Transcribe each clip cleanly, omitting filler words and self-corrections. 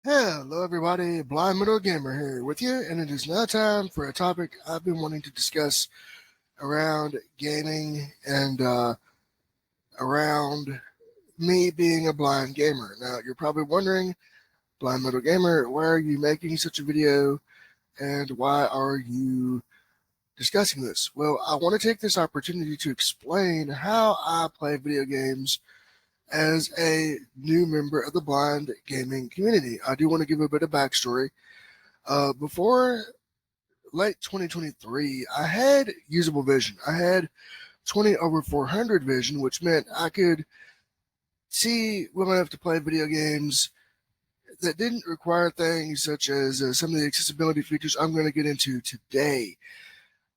Hello, everybody. Blind Middle Gamer here with you, and it is now time for a topic I've been wanting to discuss around gaming and around me being a blind gamer. Now, you're probably wondering, Blind Middle Gamer, why are you making such a video and why are you discussing this? Well, I want to take this opportunity to explain how I play video games as a new member of the blind gaming community. I do want to give a bit of backstory. Before late 2023, I had usable vision. I had 20 over 400 vision, which meant I could see well enough to play video games that didn't require things such as some of the accessibility features I'm going to get into today.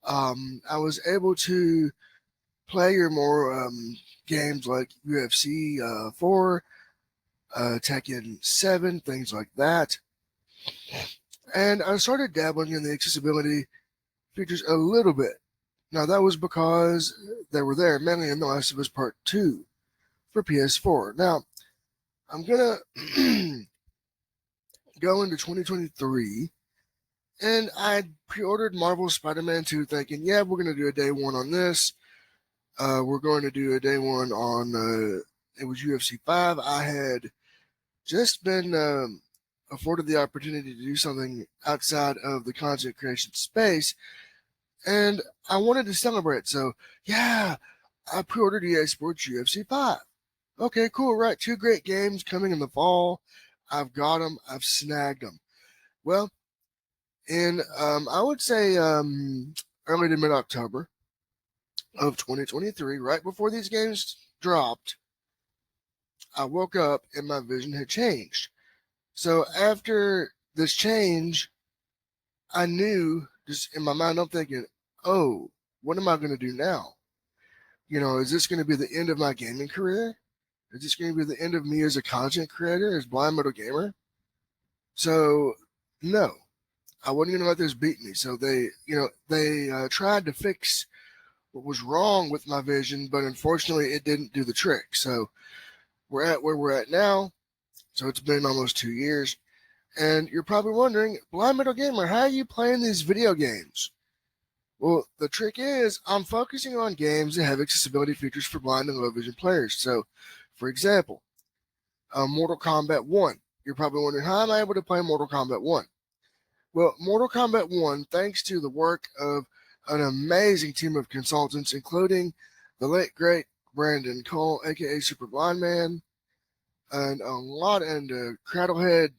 I was able to play your more games like UFC 4, Tekken 7, things like that. And I started dabbling in the accessibility features a little bit. Now, that was because they were there mainly in The Last of Us Part 2 for PS4. Now, I'm going to go into 2023, and I pre ordered Marvel Spider Man 2 thinking, yeah, we're going to do a day one on this. We're going to do a day one on, it was UFC 5. I had just been afforded the opportunity to do something outside of the content creation space, and I wanted to celebrate. So, yeah, I pre-ordered EA Sports UFC 5. Okay, cool, right. Two great games coming in the fall. I've got them. I've snagged them. Well, in, I would say, early to mid-October of 2023, right before these games dropped, I woke up and my vision had changed. So after this change, I knew, just in my mind, I'm thinking, oh, what am I going to do now? Is this going to be the end of my gaming career? Is this going to be the end of me as a content creator, as Blind Metal Gamer? So, no, I wasn't going to let this beat me. So they tried to fix what was wrong with my vision, but unfortunately, it didn't do the trick. So we're at where we're at now. So it's been almost 2 years. And you're probably wondering, Blind Metal Gamer, how are you playing these video games? Well, the trick is I'm focusing on games that have accessibility features for blind and low vision players. So, for example, Mortal Kombat 1. You're probably wondering, how am I able to play Mortal Kombat 1? Well, Mortal Kombat 1, thanks to the work of an amazing team of consultants, including the late, great Brandon Cole, aka Super Blind Man, and Cradlehead,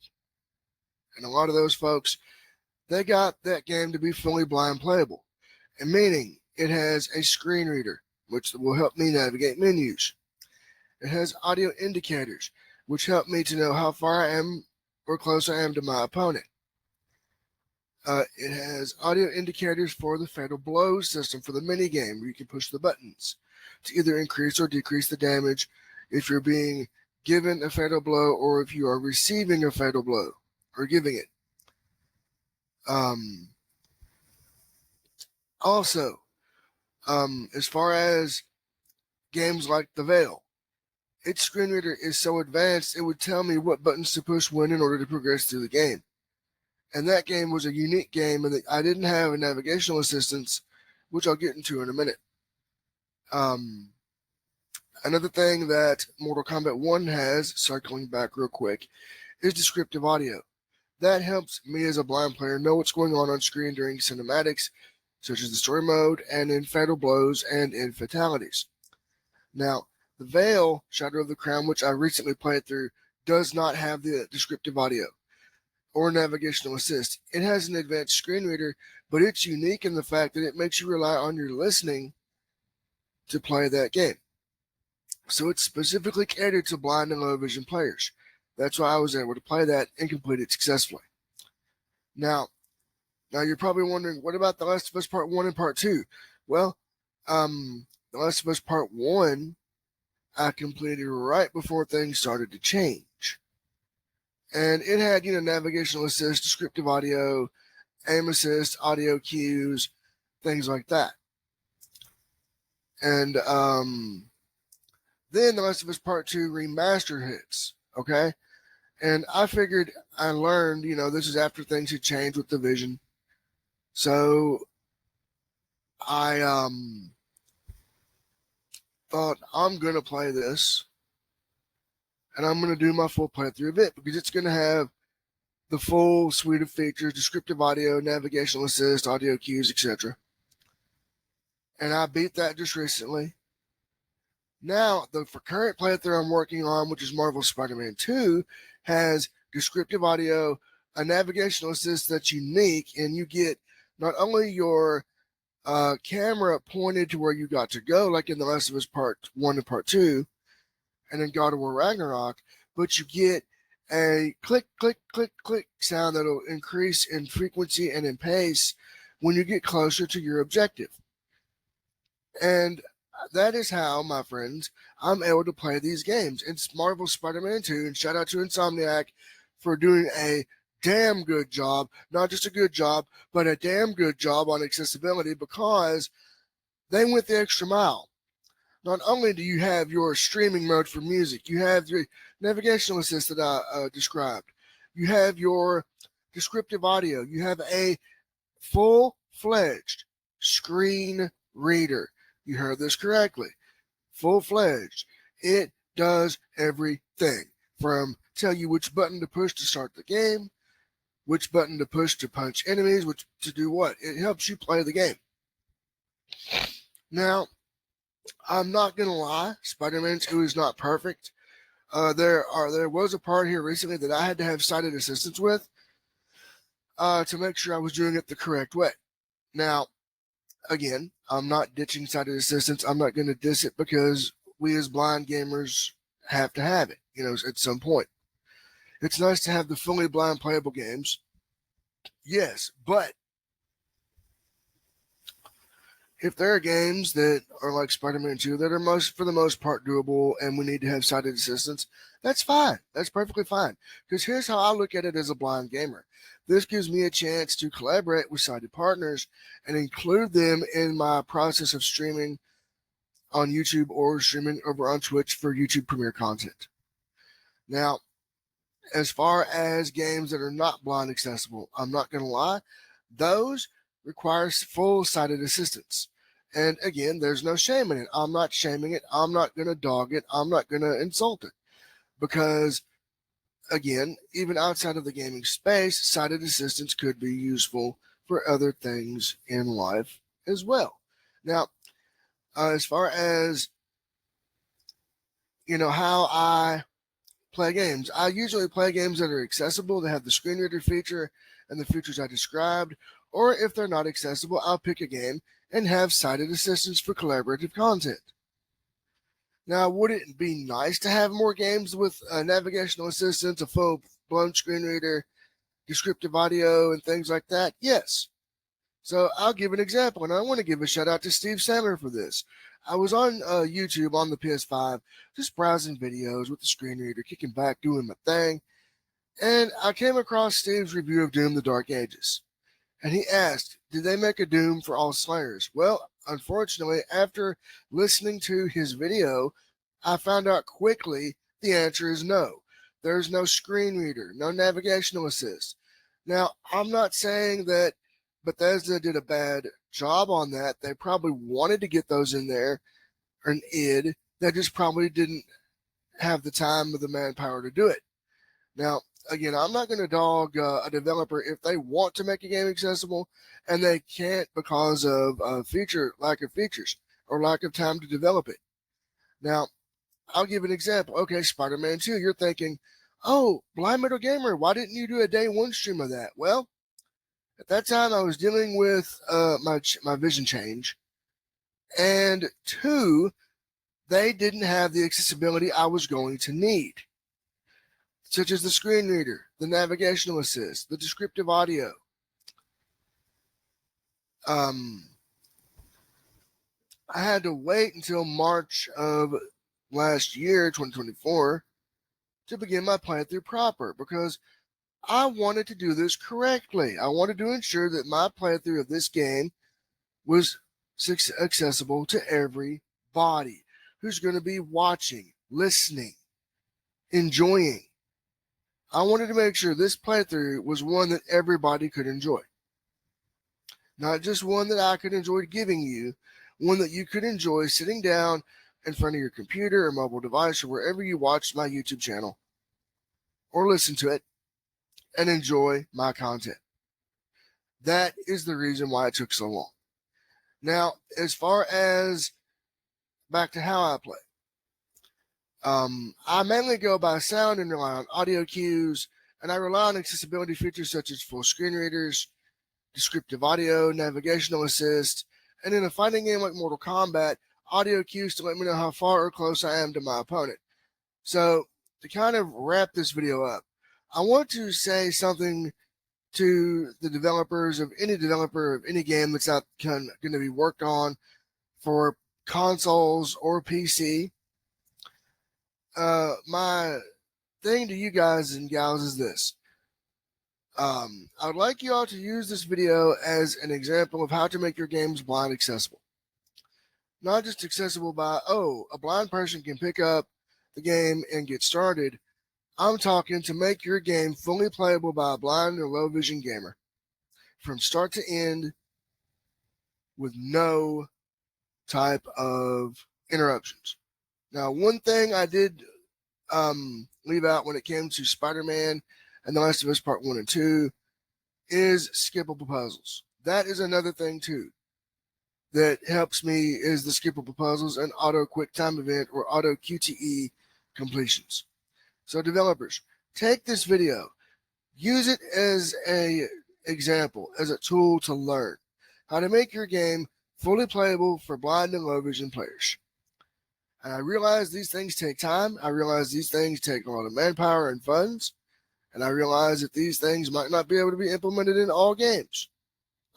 and a lot of those folks, they got that game to be fully blind playable. And meaning it has a screen reader, which will help me navigate menus. It has audio indicators, which help me to know how far I am or close I am to my opponent. It has audio indicators for the fatal blows system for the mini game, where you can push the buttons to either increase or decrease the damage if you're being given a fatal blow or if you are receiving a fatal blow or giving it. Also, as far as games like The Veil, its screen reader is so advanced it would tell me what buttons to push when in order to progress through the game. And that game was a unique game, and I didn't have a navigational assistance, which I'll get into in a minute. Another thing that Mortal Kombat 1 has, circling back real quick, is descriptive audio. That helps me as a blind player know what's going on screen during cinematics, such as the story mode, and in fatal blows and in fatalities. Now, The Veil, Shadow of the Crown, which I recently played through, does not have the descriptive audio or navigational assist. It has an advanced screen reader, but it's unique in the fact that it makes you rely on your listening to play that game. So it's specifically catered to blind and low vision players. That's why I was able to play that and complete it successfully. Now you're probably wondering, what about The Last of Us Part 1 and Part 2? Well, The Last of Us Part 1, I completed right before things started to change. And it had, navigational assist, descriptive audio, aim assist, audio cues, things like that. And then The Last of Us Part 2 remastered hits, okay? And I figured I learned, this is after things had changed with the Vision. So I thought I'm going to play this and I'm going to do my full playthrough of it because it's going to have the full suite of features, descriptive audio, navigational assist, audio cues, etc. And I beat that just recently. Now, the current playthrough I'm working on, which is Marvel Spider-Man 2, has descriptive audio, a navigational assist that's unique, and you get not only your camera pointed to where you got to go, like in The Last of Us Part 1 and Part 2, and then God of War Ragnarok, but you get a click, click, click, click sound that'll increase in frequency and in pace when you get closer to your objective. And that is how, my friends, I'm able to play these games. It's Marvel Spider-Man 2, and shout out to Insomniac for doing a damn good job, not just a good job, but a damn good job on accessibility because they went the extra mile. Not only do you have your streaming mode for music, you have your navigational assist that I described, you have your descriptive audio, you have a full-fledged screen reader. You heard this correctly. Full-fledged. It does everything from tell you which button to push to start the game, which button to push to punch enemies, which to do what. It helps you play the game. Now, I'm not going to lie. Spider-Man 2 is not perfect. There was a part here recently that I had to have sighted assistance with to make sure I was doing it the correct way. Now, again, I'm not ditching sighted assistance. I'm not going to diss it because we as blind gamers have to have it, at some point. It's nice to have the fully blind playable games. Yes, but if there are games that are like Spider-Man 2 that are for the most part doable and we need to have sighted assistance, that's fine. That's perfectly fine. Because here's how I look at it as a blind gamer. This gives me a chance to collaborate with sighted partners and include them in my process of streaming on YouTube or streaming over on Twitch for YouTube Premiere content. Now, as far as games that are not blind accessible, I'm not going to lie, those require full sighted assistance. And again, there's no shame in it. I'm not shaming it. I'm not going to dog it. I'm not going to insult it. Because, again, even outside of the gaming space, sighted assistance could be useful for other things in life as well. Now, as far as, how I play games, I usually play games that are accessible, that have the screen reader feature and the features I described. Or if they're not accessible, I'll pick a game and have sighted assistance for collaborative content. Now, would it be nice to have more games with navigational assistance, a full-blown screen reader, descriptive audio, and things like that? Yes. So I'll give an example, and I want to give a shout out to Steve Sandler for this. I was on YouTube on the PS5, just browsing videos with the screen reader, kicking back, doing my thing, and I came across Steve's review of Doom: The Dark Ages. And he asked, did they make a Doom for all Slayers? Well, unfortunately, after listening to his video, I found out quickly the answer is no. There's no screen reader, no navigational assist. Now, I'm not saying that Bethesda did a bad job on that. They probably wanted to get those in there, or an id. They just probably didn't have the time or the manpower to do it. Now, again, I'm not going to dog a developer if they want to make a game accessible and they can't because of lack of features or lack of time to develop it. Now, I'll give an example. Okay, Spider-Man 2, you're thinking, oh, Blind Metal Gamer, why didn't you do a day one stream of that? Well, at that time I was dealing with my vision change, and 2, they didn't have the accessibility I was going to need, such as the screen reader, the navigational assist, the descriptive audio. I had to wait until March of last year, 2024, to begin my playthrough proper because I wanted to do this correctly. I wanted to ensure that my playthrough of this game was accessible to everybody who's going to be watching, listening, enjoying. I wanted to make sure this playthrough was one that everybody could enjoy. Not just one that I could enjoy giving you, one that you could enjoy sitting down in front of your computer or mobile device or wherever you watch my YouTube channel or listen to it and enjoy my content. That is the reason why it took so long. Now, as far as back to how I play, I mainly go by sound and rely on audio cues, and I rely on accessibility features such as full screen readers, descriptive audio, navigational assist, and in a fighting game like Mortal Kombat, audio cues to let me know how far or close I am to my opponent. So, to kind of wrap this video up, I want to say something to the developers of any developer of any game that's out going to be worked on for consoles or PC. My thing to you guys and gals is this. I would like you all to use this video as an example of how to make your games blind accessible. Not just accessible by, oh, a blind person can pick up the game and get started. I'm talking to make your game fully playable by a blind or low vision gamer from start to end with no type of interruptions. Now, one thing I did leave out when it came to Spider-Man and The Last of Us Part 1 and 2 is skippable puzzles. That is another thing too that helps me is the skippable puzzles and auto quick time event or auto QTE completions. So developers, take this video, use it as a example, as a tool to learn how to make your game fully playable for blind and low vision players. And I realize these things take time. I realize these things take a lot of manpower and funds. And I realize that these things might not be able to be implemented in all games.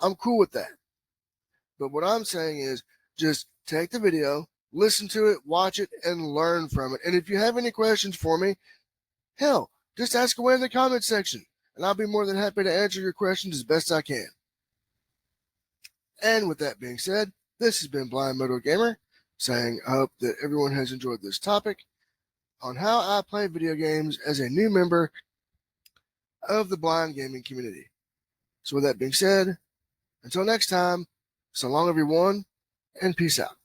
I'm cool with that. But what I'm saying is just take the video, listen to it, watch it, and learn from it. And if you have any questions for me, hell, just ask away in the comments section. And I'll be more than happy to answer your questions as best I can. And with that being said, this has been Blind Moto Gamer saying I hope that everyone has enjoyed this topic on how I play video games as a new member of the blind gaming community. So with that being said, until next time, so long everyone, and peace out.